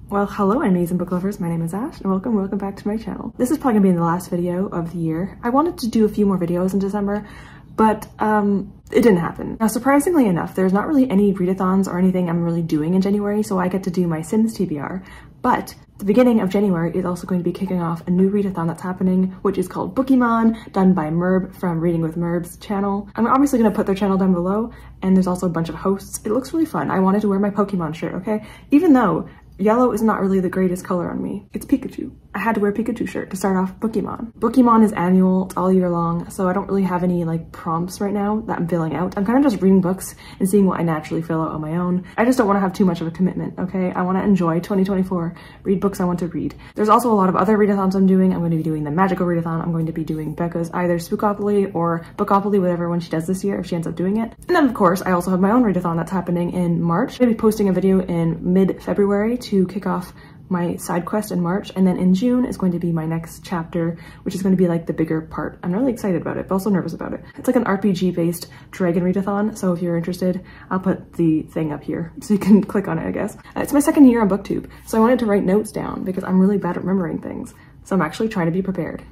Well, hello enemies and book lovers, my name is Ash and welcome back to my channel. This is probably gonna be the last video of the year. I wanted to do a few more videos in December, but it didn't happen. Now, surprisingly enough, there's not really any readathons or anything I'm really doing in January, so I get to do my Sims TBR, but the beginning of January is also going to be kicking off a new readathon that's happening, which is called Bookymon, done by Merb from Reading with Merb's channel. I'm obviously gonna put their channel down below, and there's also a bunch of hosts. It looks really fun. I wanted to wear my Pokemon shirt, okay? Even though yellow is not really the greatest color on me. It's Pikachu. I had to wear a Pikachu shirt to start off Bookymon. Bookymon is annual, it's all year long, so I don't really have any like prompts right now that I'm filling out. I'm kind of just reading books and seeing what I naturally fill out on my own. I just don't want to have too much of a commitment, okay? I want to enjoy 2024, read books I want to read. There's also a lot of other readathons I'm doing. I'm going to be doing the Magical Readathon. I'm going to be doing Becca's either Spookopoly or Bookopoly, whatever one she does this year if she ends up doing it. And then of course, I also have my own readathon that's happening in March. I'm going to be posting a video in mid-February to kick off my side quest in March, and then in June is going to be my next chapter, which is going to be like the bigger part. I'm really excited about it, but also nervous about it. It's like an RPG based dragon readathon, so if you're interested, I'll put the thing up here so you can click on it, I guess. It's my second year on BookTube, so I wanted to write notes down because I'm really bad at remembering things, so I'm actually trying to be prepared.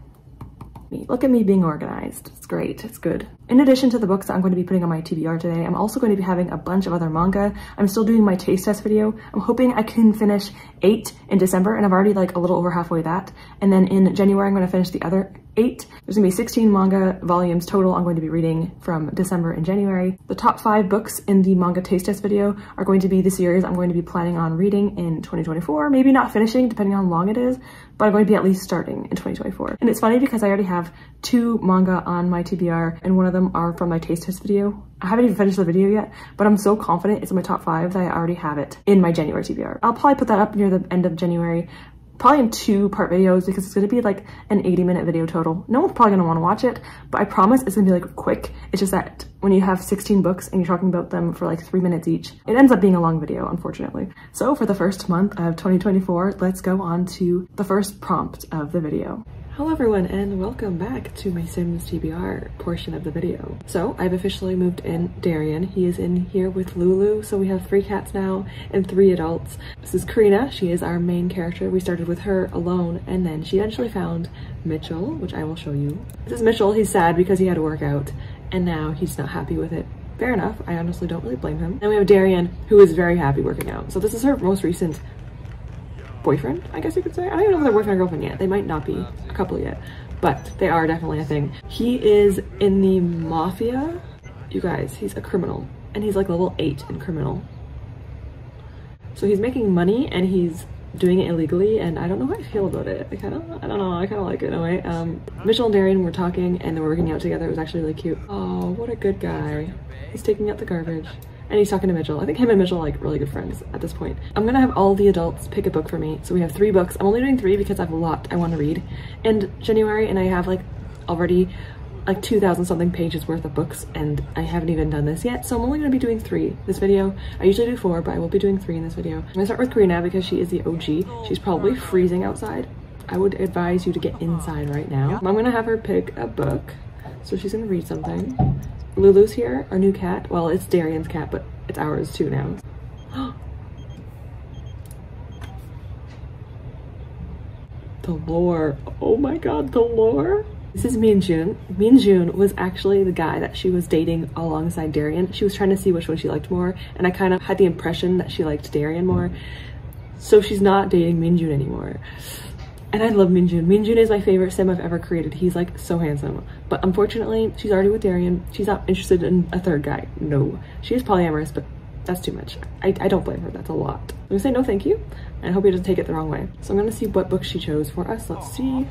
Look at me being organized. It's great. It's good. In addition to the books that I'm going to be putting on my TBR today, I'm also going to be having a bunch of other manga. I'm still doing my taste test video. I'm hoping I can finish 8 in December, and I've already like a little over halfway that. And then in January, I'm going to finish the other 8. There's gonna be 16 manga volumes total I'm going to be reading from December and January. The top 5 books in the manga taste test video are going to be the series I'm going to be planning on reading in 2024. Maybe not finishing, depending on how long it is, but I'm going to be at least starting in 2024. And it's funny because I already have 2 manga on my TBR, and one of them are from my taste test video. I haven't even finished the video yet, but I'm so confident it's in my top 5 that I already have it in my January TBR. I'll probably put that up near the end of January, probably in 2-part videos because it's going to be like an 80-minute video total. No one's probably going to want to watch it, but I promise it's going to be like quick. It's just that when you have 16 books and you're talking about them for like 3 minutes each, it ends up being a long video, unfortunately. So for the first month of 2024, let's go on to the first prompt of the video. Hello everyone and welcome back to my Sims TBR portion of the video. So I've officially moved in Darian. He is in here with Lulu, so we have 3 cats now and 3 adults. This is Karina. She is our main character. We started with her alone, and then she eventually found Mitchell, which I will show you. This is Mitchell. He's sad because he had to work out and now he's not happy with it. Fair enough. I honestly don't really blame him. And we have Darian, who is very happy working out. So this is her most recent boyfriend, I guess you could say. I don't even know if they're boyfriend or girlfriend yet. They might not be a couple yet, but they are definitely a thing. He is in the mafia. You guys, he's a criminal, and he's like level 8 in criminal. So he's making money and he's doing it illegally, and I don't know how I feel about it. I don't know, I kind of like it in a way. Mitchell and Darian were talking and they were working out together. It was actually really cute. Oh, what a good guy. He's taking out the garbage. And he's talking to Mitchell. I think him and Mitchell are like really good friends at this point. I'm gonna have all the adults pick a book for me. So we have 3 books. I'm only doing 3 because I have a lot I want to read in January, and I have like already like 2,000 something pages worth of books, and I haven't even done this yet. So I'm only gonna be doing 3 this video. I usually do 4, but I will be doing 3 in this video. I'm gonna start with Karina because she is the OG. She's probably freezing outside. I would advise you to get inside right now. I'm gonna have her pick a book. So she's gonna read something. Lulu's here, our new cat. Well, it's Darian's cat, but it's ours too now. The lore. Oh my god, the lore. This is Minjun. Minjun was actually the guy that she was dating alongside Darian. She was trying to see which one she liked more, and I kind of had the impression that she liked Darian more. So she's not dating Minjun anymore. And I love Minjun. Minjun is my favorite sim I've ever created. He's like so handsome. But unfortunately, she's already with Darian. She's not interested in a 3rd guy. No. She is polyamorous, but that's too much. I don't blame her. That's a lot. I'm gonna say no thank you. And I hope he doesn't take it the wrong way. So I'm gonna see what book she chose for us. Let's see.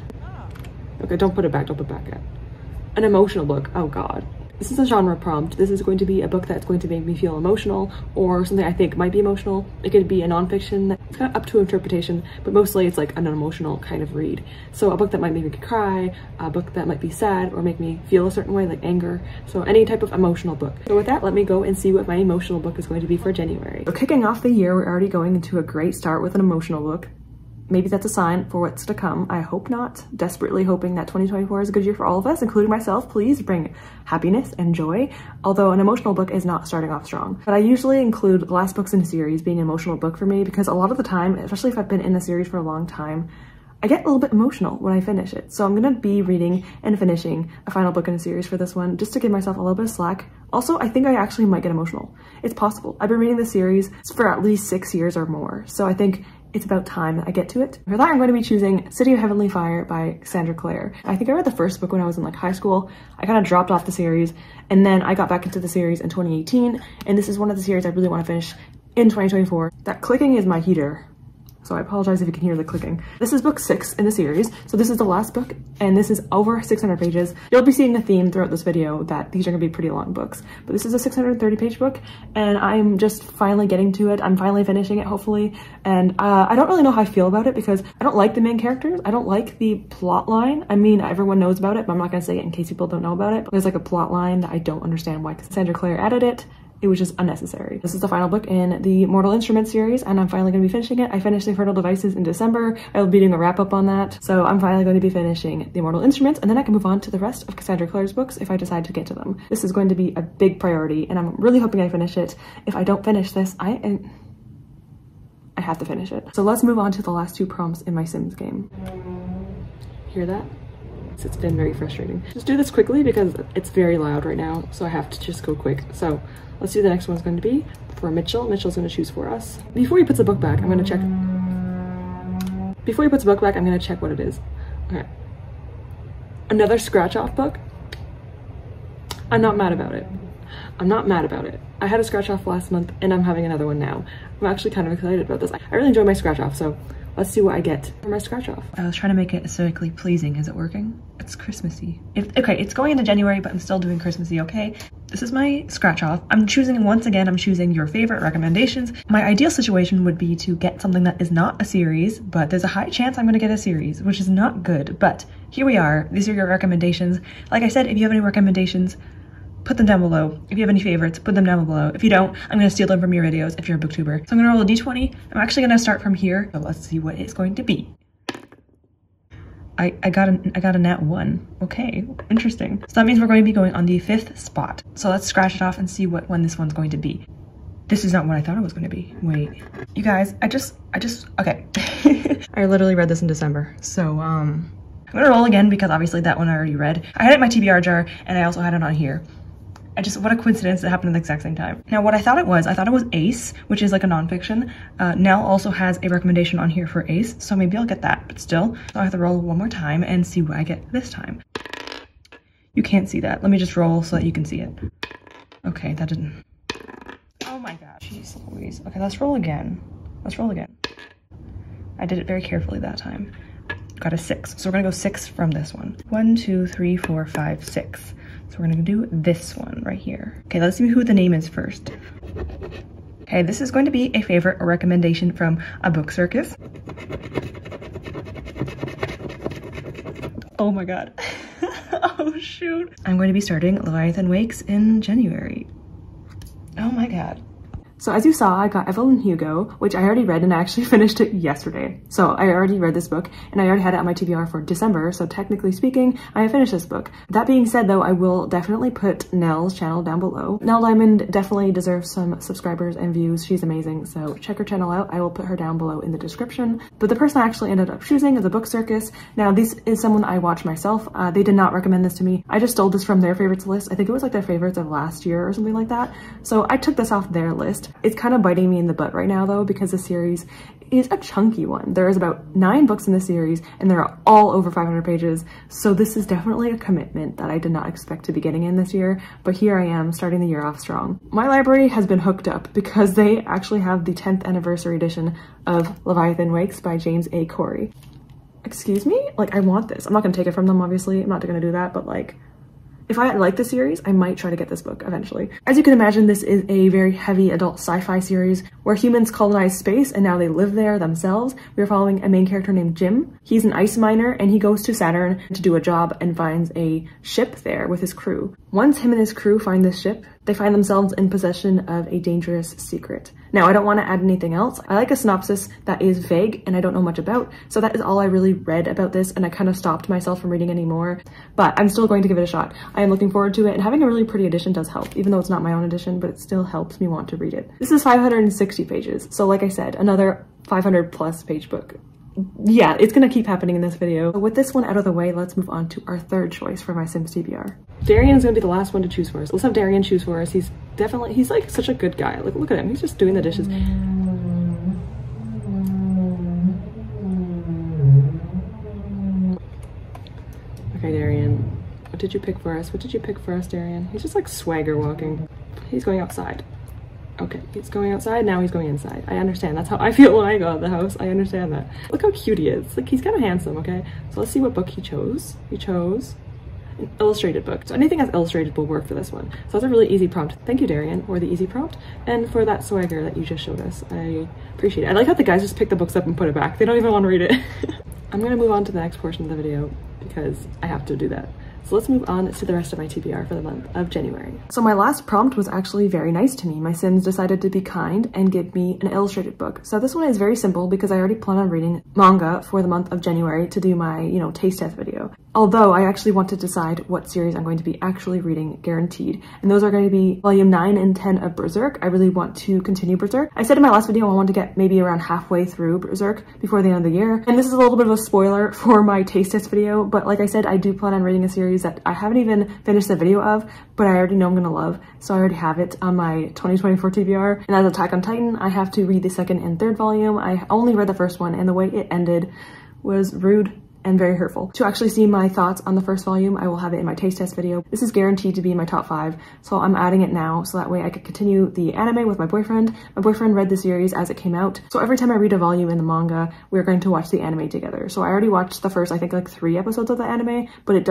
Okay, don't put it back. Don't put it back yet. An emotional book. Oh god. This is a genre prompt. This is going to be a book that's going to make me feel emotional, or something I think might be emotional. It could be a nonfiction that's kind of up to interpretation, but mostly it's like an emotional kind of read. So a book that might make me cry, a book that might be sad or make me feel a certain way, like anger. So any type of emotional book. So with that, let me go and see what my emotional book is going to be for January. So kicking off the year, we're already going into a great start with an emotional book. maybe that's a sign for what's to come. I hope not. Desperately hoping that 2024 is a good year for all of us, including myself. Please bring happiness and joy, although an emotional book is not starting off strong. But I usually include the last books in a series being an emotional book for me, because a lot of the time, especially if I've been in a series for a long time, I get a little bit emotional when I finish it. So I'm gonna be reading and finishing a final book in a series for this one, just to give myself a little bit of slack. Also, I think I actually might get emotional. It's possible. I've been reading this series for at least 6 years or more, so I think it's about time that I get to it. For that, I'm going to be choosing City of Heavenly Fire by Cassandra Clare. I think I read the first book when I was in like high school. I kind of dropped off the series, and then I got back into the series in 2018, and this is one of the series I really want to finish in 2024. That clicking is my heater, so I apologize if you can hear the clicking. This is book 6 in the series, so this is the last book, and this is over 600 pages. You'll be seeing a theme throughout this video that these are gonna be pretty long books, but this is a 630-page book, and I'm just finally getting to it. I'm finally finishing it, hopefully, and I don't really know how I feel about it, because I don't like the main characters. I don't like the plot line. I mean, everyone knows about it, but I'm not gonna say it in case people don't know about it. But there's like a plot line that I don't understand why Cassandra Clare added it. It was just unnecessary. This is the final book in the Mortal Instruments series, and I'm finally going to be finishing it. I finished The Fertile Devices in December. I'll be doing a wrap up on that. So I'm finally going to be finishing the Mortal Instruments, and then I can move on to the rest of Cassandra Clare's books if I decide to get to them. This is going to be a big priority, and I'm really hoping I finish it. If I don't finish this, I have to finish it. So let's move on to the last 2 prompts in my Sims game. Hear that? It's been very frustrating. Just do this quickly because it's very loud right now, so I have to just go quick. So let's see, the next one's going to be for Mitchell. Mitchell's going to choose for us. Before he puts the book back, I'm going to check. Before he puts the book back, I'm going to check what it is. Okay. Another scratch off book. I'm not mad about it. I'm not mad about it. I had a scratch off last month, and I'm having another one now. I'm actually kind of excited about this. I really enjoy my scratch off, so let's see what I get for my scratch off. I was trying to make it aesthetically pleasing. Is it working? It's Christmassy. Okay, it's going into January, but I'm still doing Christmassy, okay? This is my scratch off. I'm choosing, once again, I'm choosing your favorite recommendations. My ideal situation would be to get something that is not a series, but there's a high chance I'm gonna get a series, which is not good, but here we are. These are your recommendations. Like I said, if you have any recommendations, put them down below. If you have any favorites, put them down below. If you don't, I'm gonna steal them from your videos if you're a booktuber. So I'm gonna roll a d20. I'm actually gonna start from here. So let's see what it's going to be. I got a nat 1. Okay, interesting. So that means we're going to be going on the 5th spot. So let's scratch it off and see what one this one's going to be. This is not what I thought it was going to be. Wait, you guys, I just, okay. I literally read this in December. So, I'm gonna roll again because obviously that one I already read. I had it in my TBR jar, and I also had it on here. What a coincidence that happened at the exact same time. Now, what I thought it was Ace, which is like a nonfiction. Nell also has a recommendation on here for Ace, so maybe I'll get that, but still. So I have to roll one more time and see what I get this time. You can't see that. Let me just roll so that you can see it. Okay, that didn't. Oh my god. Jeez Louise. Okay, let's roll again. Let's roll again. I did it very carefully that time. Got a 6. So we're gonna go 6 from this one. 1, 2, 3, 4, 5, 6. So we're gonna do this one right here. Okay, let's see who the name is first. Okay, this is going to be a favorite or recommendation from a book circus. Oh my god. Oh shoot. I'm going to be starting Leviathan Wakes in January. Oh my god. So as you saw, I got Evelyn Hugo, which I already read, and I actually finished it yesterday. So I already read this book, and I already had it on my TBR for December, so technically speaking, I have finished this book. That being said though, I will definitely put Nell's channel down below. Nell Diamond definitely deserves some subscribers and views. She's amazing, so check her channel out. I will put her down below in the description. But the person I actually ended up choosing is a book circus. Now, this is someone I watch myself. They did not recommend this to me. I just stole this from their favorites list. I think it was like their favorites of last year or something like that. So I took this off their list. It's kind of biting me in the butt right now though, because the series is a chunky one. There is about 9 books in the series, and they're all over 500 pages. So this is definitely a commitment that I did not expect to be getting in this year, but here I am starting the year off strong. My library has been hooked up because they actually have the 10th anniversary edition of Leviathan Wakes by James A. Corey. Excuse me? Like, I want this. I'm not gonna take it from them, obviously. I'm not gonna do that, but like, if I like the series, I might try to get this book eventually. As you can imagine, this is a very heavy adult sci-fi series where humans colonize space and now they live there themselves. We're following a main character named Jim. He's an ice miner and he goes to Saturn to do a job and finds a ship there with his crew. Once him and his crew find this ship, they find themselves in possession of a dangerous secret. Now, I don't want to add anything else. I like a synopsis that is vague and I don't know much about, so that is all I really read about this, and I kind of stopped myself from reading any more, but I'm still going to give it a shot. I am looking forward to it, and having a really pretty edition does help, even though it's not my own edition, but it still helps me want to read it. This is 560 pages, so like I said, another 500 plus page book. Yeah, it's gonna keep happening in this video. So with this one out of the way, let's move on to our third choice for my Sims TBR. Darian's gonna be the last one to choose for us. Let's have Darian choose for us. He's like such a good guy. Like, look at him, he's just doing the dishes. Okay, Darian, what did you pick for us? What did you pick for us, Darian? He's just like swagger walking. He's going outside. Okay, he's going outside, now he's going inside. I understand, that's how I feel when I go out of the house. I understand that. Look how cute he is. Like, he's kind of handsome, okay? So let's see what book he chose. He chose an illustrated book. So anything that's illustrated will work for this one. So that's a really easy prompt. Thank you, Darian, for the easy prompt and for that swagger that you just showed us. I appreciate it. I like how the guys just pick the books up and put it back. They don't even want to read it. I'm gonna move on to the next portion of the video because I have to do that. So let's move on to the rest of my TBR for the month of January. So my last prompt was actually very nice to me. My Sims decided to be kind and give me an illustrated book. So this one is very simple because I already plan on reading manga for the month of January to do my, taste test video. Although I actually want to decide what series I'm going to be actually reading guaranteed. And those are going to be volume 9 and 10 of Berserk. I really want to continue Berserk. I said in my last video I want to get maybe around halfway through Berserk before the end of the year. And this is a little bit of a spoiler for my taste test video, but like I said, I do plan on reading a series that I haven't even finished the video of, but I already know I'm gonna love. So I already have it on my 2024 TBR. And as Attack on Titan, I have to read the second and third volume. I only read the first one, and the way it ended was rude and very hurtful. To actually see my thoughts on the first volume, I will have it in my taste test video. This is guaranteed to be in my top 5, so I'm adding it now so that way I could continue the anime with my boyfriend. My boyfriend read the series as it came out, so every time I read a volume in the manga, we're going to watch the anime together. So I already watched the first, I think, like 3 episodes of the anime, but it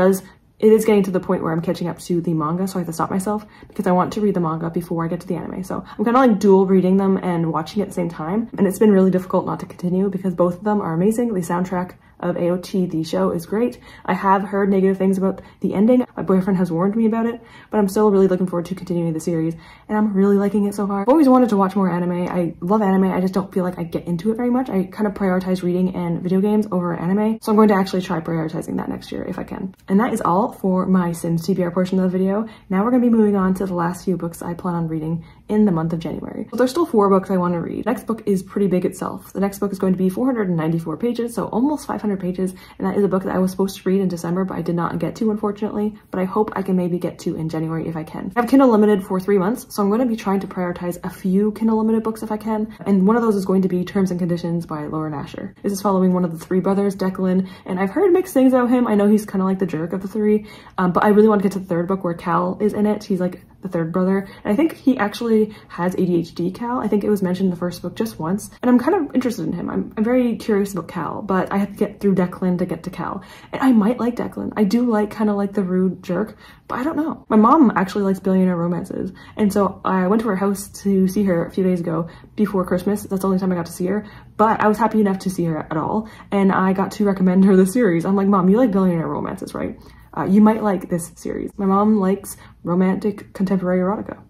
is getting to the point where I'm catching up to the manga, so I have to stop myself because I want to read the manga before I get to the anime. So I'm kind of like dual reading them and watching it at the same time, and it's been really difficult not to continue because both of them are amazing. The soundtrack of AOT, the show, is great. I have heard negative things about the ending. My boyfriend has warned me about it, but I'm still really looking forward to continuing the series, and I'm really liking it so far. I've always wanted to watch more anime. I love anime, I just don't feel like I get into it very much. I kind of prioritize reading and video games over anime, so I'm going to actually try prioritizing that next year if I can. And that is all for my Sims TBR portion of the video. Now we're going to be moving on to the last few books I plan on reading in the month of January. So there's still 4 books I want to read. The next book is pretty big itself. The next book is going to be 494 pages, so almost 500 pages, and that is a book that I was supposed to read in December, but I did not get to, unfortunately, but I hope I can maybe get to in January if I can. I have Kindle Limited for 3 months, so I'm going to be trying to prioritize a few Kindle Limited books if I can, and one of those is going to be Terms and Conditions by Lauren Asher. This is following one of the 3 brothers, Declan, and I've heard mixed things about him. I know he's kind of like the jerk of the 3, but I really want to get to the 3rd book where Cal is in it. He's like the 3rd brother, and I think he actually has ADHD, Cal. I think it was mentioned in the 1st book just once, and I'm kind of interested in him. I'm very curious about Cal, but I have to get through Declan to get to Cal, and I might like Declan. I do like kind of like the rude jerk, but I don't know. My mom actually likes billionaire romances, and so I went to her house to see her a few days ago before Christmas. That's the only time I got to see her, but I was happy enough to see her at all, and I got to recommend her the series. I'm like, Mom, you like billionaire romances, right? You might like this series. My mom likes romantic contemporary erotica.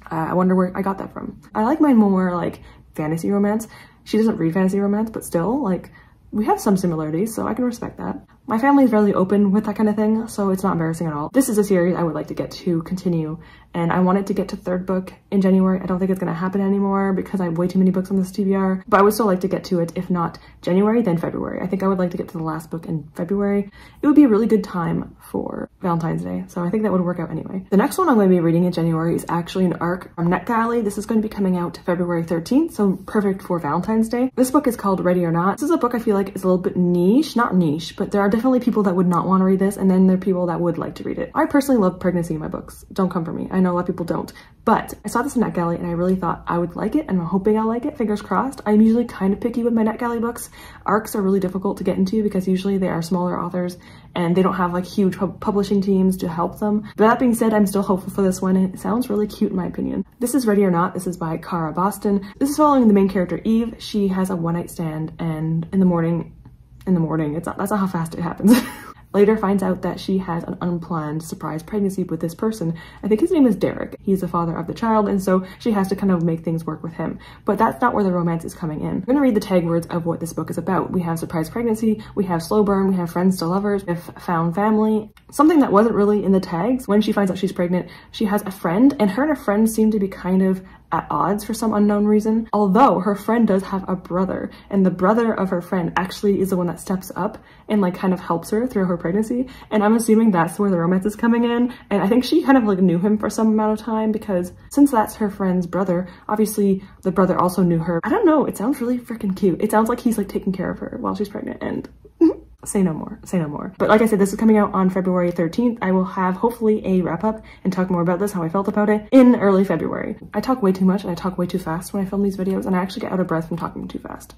I wonder where I got that from. I like mine more like fantasy romance. She doesn't read fantasy romance, but still, like, we have some similarities, so I can respect that. My family is fairly open with that kind of thing, so it's not embarrassing at all. This is a series I would like to get to continue, and I wanted to get to 3rd book in January. I don't think it's gonna happen anymore because I have way too many books on this TBR, but I would still like to get to it, if not January, then February. I think I would like to get to the last book in February. It would be a really good time for Valentine's Day, so I think that would work out anyway. The next one I'm going to be reading in January is actually an arc from NetGalley. This is going to be coming out February 13th, so perfect for Valentine's Day. This book is called Ready or Not. This is a book I feel like is a little bit niche, not niche, but there are definitely people that would not want to read this, and then there are people that would like to read it. I personally love pregnancy in my books. Don't come for me. I know a lot of people don't, but I saw this in NetGalley and I really thought I would like it, and I'm hoping I'll like it, fingers crossed. I'm usually kind of picky with my NetGalley books. Arcs are really difficult to get into because usually they are smaller authors and they don't have like huge publishing teams to help them. But that being said, I'm still hopeful for this one, and it sounds really cute in my opinion. This is Ready or Not. This is by Cara Boston. This is following the main character Eve. She has a one-night stand, and in the morning, that's not how fast it happens. later finds out that she has an unplanned surprise pregnancy with this person. I think his name is Derek. He's the father of the child, and so she has to kind of make things work with him. But that's not where the romance is coming in. I'm gonna read the tag words of what this book is about. We have surprise pregnancy, we have slow burn, we have friends to lovers, we have found family. Something that wasn't really in the tags, when she finds out she's pregnant, she has a friend, and her and her friend seem to be kind of at odds for some unknown reason. Although her friend does have a brother, and the brother of her friend actually is the one that steps up and like kind of helps her through her pregnancy. And I'm assuming that's where the romance is coming in. And I think she kind of like knew him for some amount of time, because since that's her friend's brother, obviously the brother also knew her. I don't know, it sounds really freaking cute. It sounds like he's like taking care of her while she's pregnant, and say no more, say no more. But like I said, this is coming out on February 13th. I will have hopefully a wrap up and talk more about this, how I felt about it, in early February. I talk way too much and I talk way too fast when I film these videos, and I actually get out of breath from talking too fast.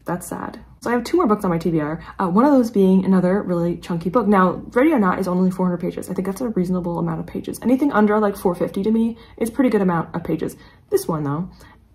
That's sad. So I have 2 more books on my TBR, one of those being another really chunky book. Now, Ready or Not is only 400 pages. I think that's a reasonable amount of pages. Anything under like 450 to me is pretty good amount of pages. This one though,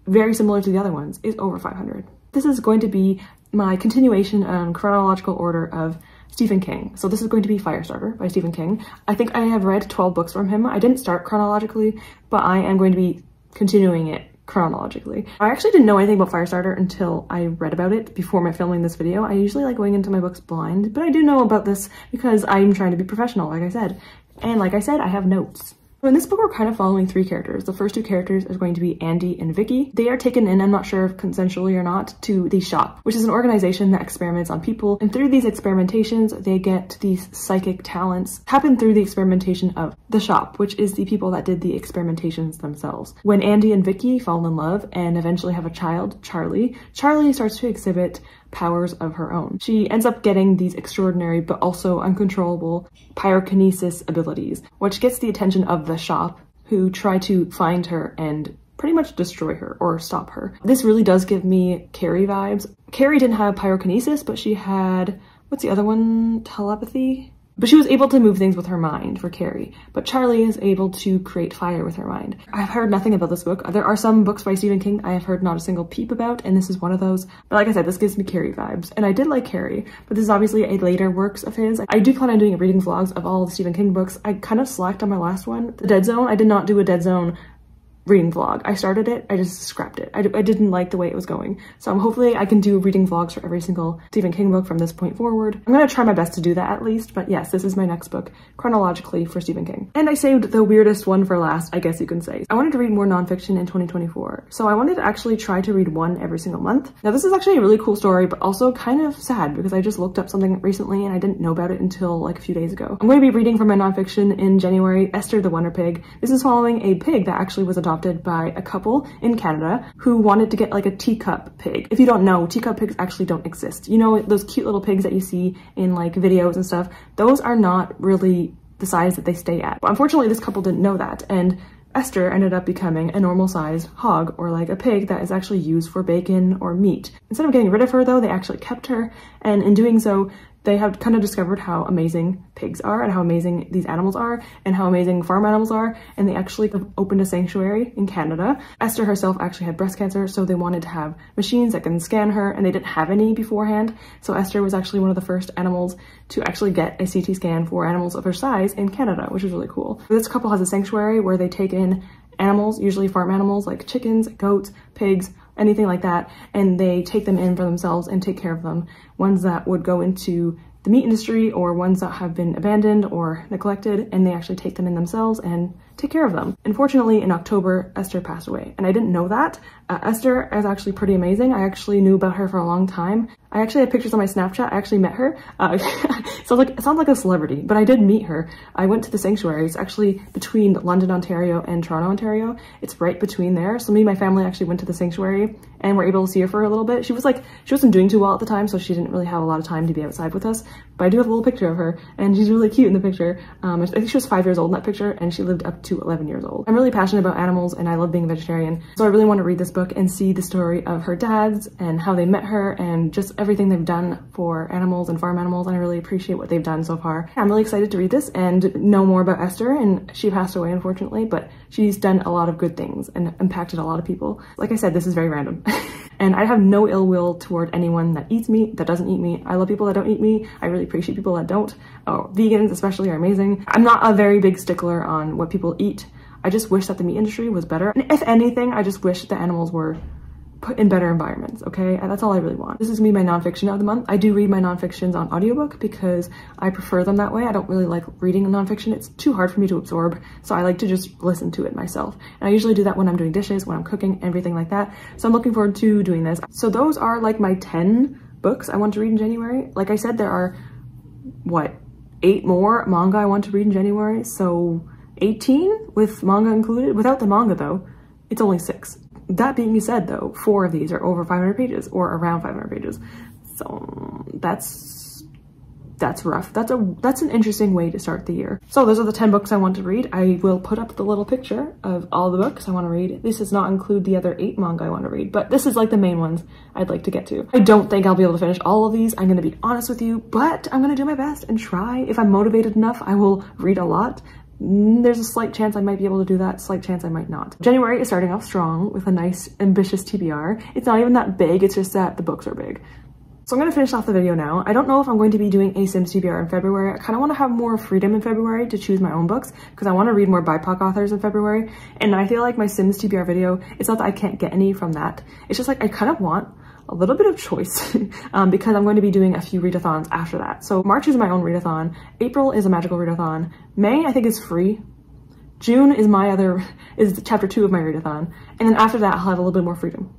very similar to the other ones, is over 500. This is going to be my continuation on chronological order of Stephen King. So this is going to be Firestarter by Stephen King. I think I have read 12 books from him. I didn't start chronologically, but I am going to be continuing it chronologically. I actually didn't know anything about Firestarter until I read about it before my filming this video. I usually like going into my books blind, but I do know about this because I'm trying to be professional, like I said. And like I said, I have notes. So in this book, we're kind of following 3 characters. The first 2 characters are going to be Andy and Vicky. They are taken in, I'm not sure if consensually or not, to the Shop, which is an organization that experiments on people. And through these experimentations, they get these psychic talents happen through the experimentation of the Shop, which is the people that did the experimentations themselves. When Andy and Vicky fall in love and eventually have a child, Charlie starts to exhibit powers of her own. She ends up getting these extraordinary but also uncontrollable pyrokinesis abilities, which gets the attention of the Shop, who try to find her and pretty much destroy her or stop her. This really does give me Carrie vibes. Carrie didn't have pyrokinesis, but she had, what's the other one? Telepathy? But she was able to move things with her mind for Carrie. But Charlie is able to create fire with her mind. I've heard nothing about this book. There are some books by Stephen King I have heard not a single peep about, and this is one of those. But like I said, this gives me Carrie vibes. And I did like Carrie, but this is obviously a later works of his. I do plan on doing reading vlogs of all the Stephen King books. I kind of slacked on my last one, The Dead Zone. I did not do a Dead Zone reading vlog. I started it, I just scrapped it. I didn't like the way it was going. So hopefully I can do reading vlogs for every single Stephen King book from this point forward. I'm gonna try my best to do that at least, but yes, this is my next book chronologically for Stephen King. And I saved the weirdest one for last, I guess you can say. I wanted to read more nonfiction in 2024. So I wanted to actually try to read one every single month. Now this is actually a really cool story, but also kind of sad because I just looked up something recently and I didn't know about it until like a few days ago. I'm going to be reading from my nonfiction in January, Esther the Wonder Pig. This is following a pig that actually was adopted by a couple in Canada who wanted to get like a teacup pig. If you don't know, teacup pigs actually don't exist. You know, those cute little pigs that you see in like videos and stuff, those are not really the size that they stay at. But unfortunately, this couple didn't know that, and Esther ended up becoming a normal sized hog, or like a pig that is actually used for bacon or meat. Instead of getting rid of her though, they actually kept her, and in doing so, they have kind of discovered how amazing pigs are and how amazing these animals are and how amazing farm animals are, and they actually opened a sanctuary in Canada. Esther herself actually had breast cancer, so they wanted to have machines that can scan her, and they didn't have any beforehand. So Esther was actually one of the first animals to actually get a CT scan for animals of her size in Canada, which is really cool. This couple has a sanctuary where they take in animals, usually farm animals like chickens, goats, pigs, anything like that, and they take them in for themselves and take care of them. Ones that would go into the meat industry or ones that have been abandoned or neglected, and they actually take them in themselves and take care of them. Unfortunately, in October, Esther passed away, and I didn't know that. Esther is actually pretty amazing. I actually knew about her for a long time. I actually have pictures on my Snapchat. I actually met her. It sounds like a celebrity, but I did meet her. I went to the sanctuary. It's actually between London, Ontario and Toronto, Ontario. It's right between there. So me and my family actually went to the sanctuary and were able to see her for a little bit. She wasn't doing too well at the time, so she didn't really have a lot of time to be outside with us, but I do have a little picture of her, and she's really cute in the picture. I think she was 5 years old in that picture, and she lived up to 11 years old. I'm really passionate about animals, and I love being a vegetarian, so I really want to read this book and see the story of her dads and how they met her and just everything they've done for animals and farm animals, and I really appreciate what they've done so far. I'm really excited to read this and know more about Esther, and she passed away unfortunately, but she's done a lot of good things and impacted a lot of people. Like I said, this is very random. And I have no ill will toward anyone that eats meat, that doesn't eat meat. I love people that don't eat meat. I really appreciate people that don't. Oh, vegans especially are amazing. I'm not a very big stickler on what people eat. I just wish that the meat industry was better. And if anything, I just wish the animals were put in better environments, okay? And that's all I really want. This is gonna be my nonfiction of the month. I do read my nonfictions on audiobook because I prefer them that way. I don't really like reading a nonfiction. It's too hard for me to absorb, so I like to just listen to it myself. And I usually do that when I'm doing dishes, when I'm cooking, everything like that. So I'm looking forward to doing this. So those are like my 10 books I want to read in January. Like I said, there are, what, 8 more manga I want to read in January, so 18 with manga included. Without the manga though, it's only 6. That being said though, 4 of these are over 500 pages or around 500 pages. So that's rough. That's an interesting way to start the year. So those are the 10 books I want to read. I will put up the little picture of all the books I want to read. This does not include the other 8 manga I want to read, but this is like the main ones I'd like to get to. I don't think I'll be able to finish all of these. I'm going to be honest with you, but I'm going to do my best and try. If I'm motivated enough, I will read a lot. There's a slight chance I might be able to do that, slight chance I might not. January is starting off strong with a nice ambitious TBR. It's not even that big, it's just that the books are big. So I'm gonna finish off the video now. I don't know if I'm going to be doing a Sims TBR in February. I kind of want to have more freedom in February to choose my own books because I want to read more BIPOC authors in February. And I feel like my Sims TBR video, it's not that I can't get any from that. It's just like I kind of want a little bit of choice because I'm going to be doing a few readathons after that. So March is my own readathon. April is a magical readathon. May I think is free. June is chapter 2 of my readathon. And then after that, I'll have a little bit more freedom.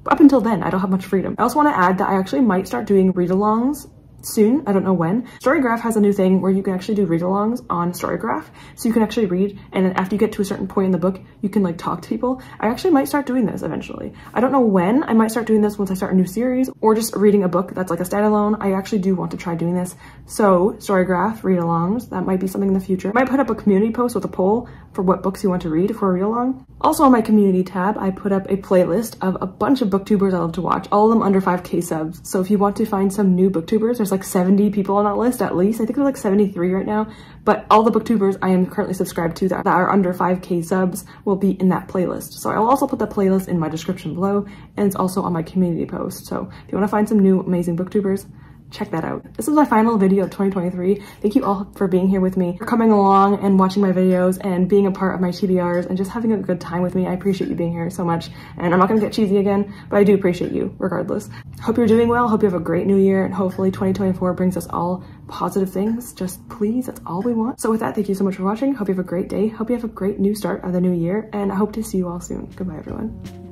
But up until then, I don't have much freedom. I also want to add that I actually might start doing read-alongs soon. I don't know when. Storygraph has a new thing where you can actually do read-alongs on Storygraph. So you can actually read, and then after you get to a certain point in the book, you can like talk to people. I actually might start doing this eventually. I don't know when. I might start doing this once I start a new series or just reading a book that's like a standalone. I actually do want to try doing this. So Storygraph, read-alongs, that might be something in the future. I might put up a community post with a poll for what books you want to read for a read-along. Also on my community tab, I put up a playlist of a bunch of booktubers I love to watch, all of them under 5K subs. So if you want to find some new booktubers, there's like 70 people on that list at least. I think they're like 73 right now, but all the booktubers I am currently subscribed to that are under 5K subs will be in that playlist. So I will also put that playlist in my description below, and it's also on my community post. So if you want to find some new amazing booktubers, check that out. This is my final video of 2023. Thank you all for being here with me, for coming along and watching my videos and being a part of my TBRs and just having a good time with me. I appreciate you being here so much. And I'm not gonna get cheesy again, but I do appreciate you regardless. Hope you're doing well. Hope you have a great new year, and hopefully 2024 brings us all positive things. Just please, that's all we want. So with that, thank you so much for watching. Hope you have a great day. Hope you have a great new start of the new year, and I hope to see you all soon. Goodbye, everyone.